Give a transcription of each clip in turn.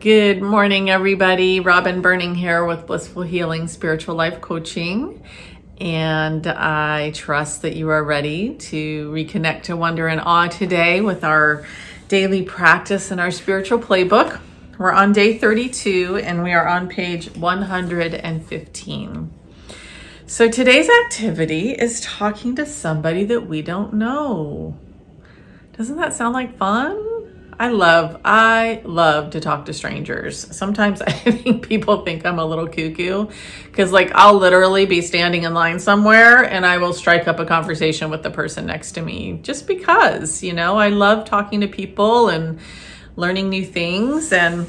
Good morning, everybody. Robin Burning here with Blissful Healing Spiritual Life Coaching. And I trust that you are ready to reconnect to wonder and awe today with our daily practice and our spiritual playbook. We're on day 32 and we are on page 115. So today's activity is talking to somebody that we don't know. Doesn't that sound like fun? I love to talk to strangers. Sometimes I think people think I'm a little cuckoo because I'll literally be standing in line somewhere and I will strike up a conversation with the person next to me just because, I love talking to people and learning new things. And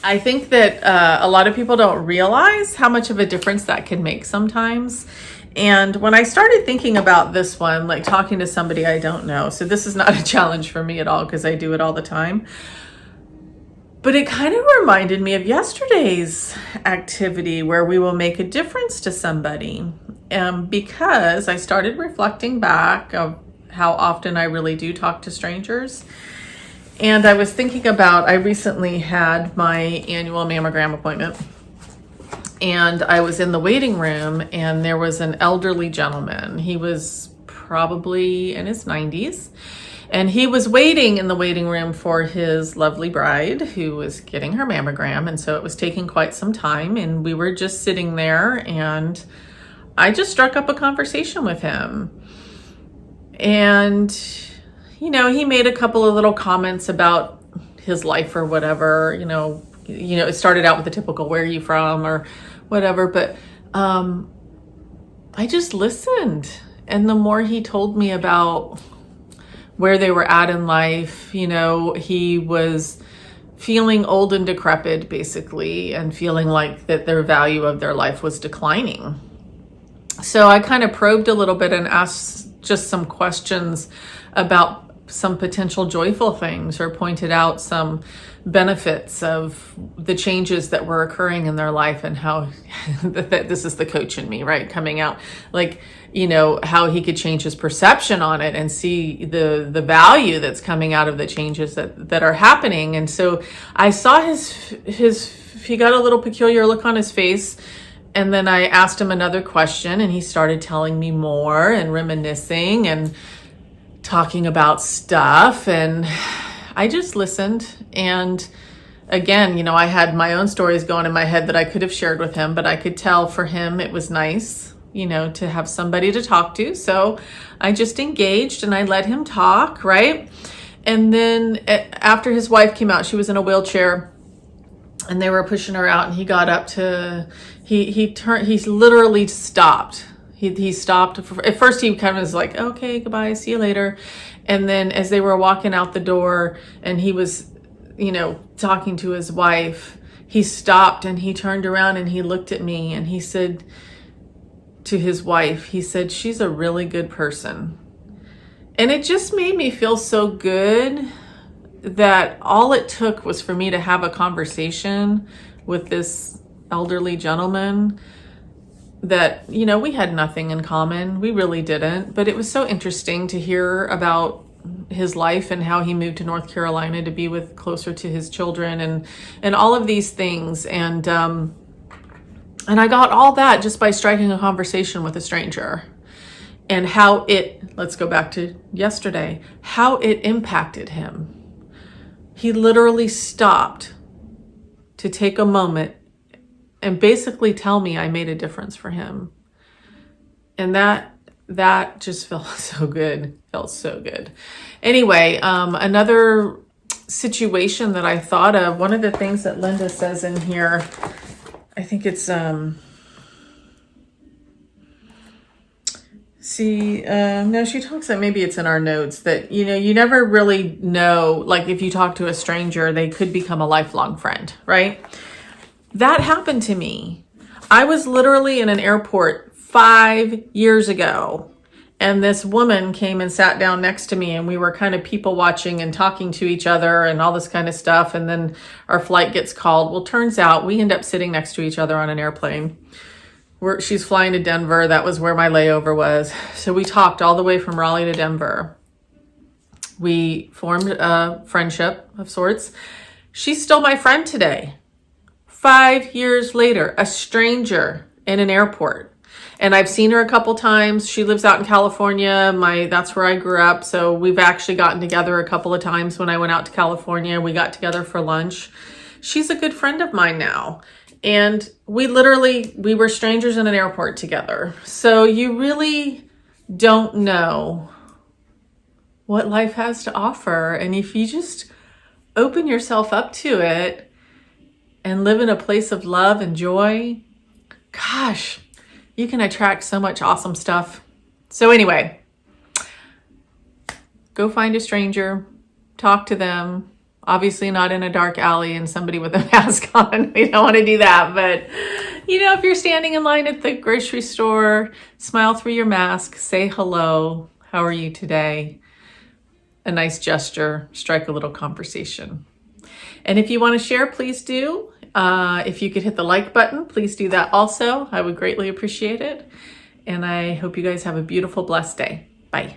I think that a lot of people don't realize how much of a difference that can make sometimes. And when I started thinking about this one, talking to somebody I don't know, so this is not a challenge for me at all because I do it all the time, but it kind of reminded me of yesterday's activity where we will make a difference to somebody. Because I started reflecting back of how often I really do talk to strangers. And I was thinking about, I recently had my annual mammogram appointment. And I was in the waiting room and there was an elderly gentleman. He was probably in his 90s. And he was waiting in the waiting room for his lovely bride who was getting her mammogram. And so it was taking quite some time. And we were just sitting there and I just struck up a conversation with him. And, he made a couple of little comments about his life or whatever, it started out with the typical, where are you from or whatever, but I just listened. And the more he told me about where they were at in life, he was feeling old and decrepit basically, and feeling like that their value of their life was declining. So I kind of probed a little bit and asked just some questions about some potential joyful things, or pointed out some benefits of the changes that were occurring in their life, and how this is the coach in me, right? Coming out, how he could change his perception on it and see the value that's coming out of the changes that are happening. And so I saw he got a little peculiar look on his face. And then I asked him another question and he started telling me more and reminiscing and talking about stuff, and I just listened. And again, I had my own stories going in my head that I could have shared with him, but I could tell for him it was nice, to have somebody to talk to. So I just engaged and I let him talk, right? And then after his wife came out, she was in a wheelchair and they were pushing her out, and he got up to, he literally stopped. He stopped. At first he kind of was like, okay, goodbye, see you later. And then as they were walking out the door and he was, talking to his wife, he stopped and he turned around and he looked at me and he said to his wife, he said, she's a really good person. And it just made me feel so good that all it took was for me to have a conversation with this elderly gentleman that, we had nothing in common. We really didn't. But it was so interesting to hear about his life and how he moved to North Carolina to be closer to his children and all of these things. And I got all that just by striking a conversation with a stranger, and how let's go back to yesterday, how it impacted him. He literally stopped to take a moment and basically tell me I made a difference for him. And that just felt so good. Anyway, another situation that I thought of, one of the things that Linda says in here, I think it's, no, she talks about, maybe it's in our notes, that, you never really know, if you talk to a stranger, they could become a lifelong friend, right? That happened to me. I was literally in an airport 5 years ago, and this woman came and sat down next to me, and we were kind of people watching and talking to each other and all this kind of stuff. And then our flight gets called. Well, turns out we end up sitting next to each other on an airplane. She's flying to Denver. That was where my layover was. So we talked all the way from Raleigh to Denver. We formed a friendship of sorts. She's still my friend today. 5 years later, a stranger in an airport. And I've seen her a couple times. She lives out in California. That's where I grew up. So we've actually gotten together a couple of times when I went out to California. We got together for lunch. She's a good friend of mine now. And we were strangers in an airport together. So you really don't know what life has to offer. And if you just open yourself up to it and live in a place of love and joy, gosh, you can attract so much awesome stuff. So anyway, go find a stranger, talk to them. Obviously not in a dark alley and somebody with a mask on. We don't want to do that. But, if you're standing in line at the grocery store, smile through your mask, say hello. How are you today? A nice gesture, strike a little conversation. And if you want to share, please do. If you could hit the like button, please do that also. I would greatly appreciate it. And I hope you guys have a beautiful, blessed day. Bye.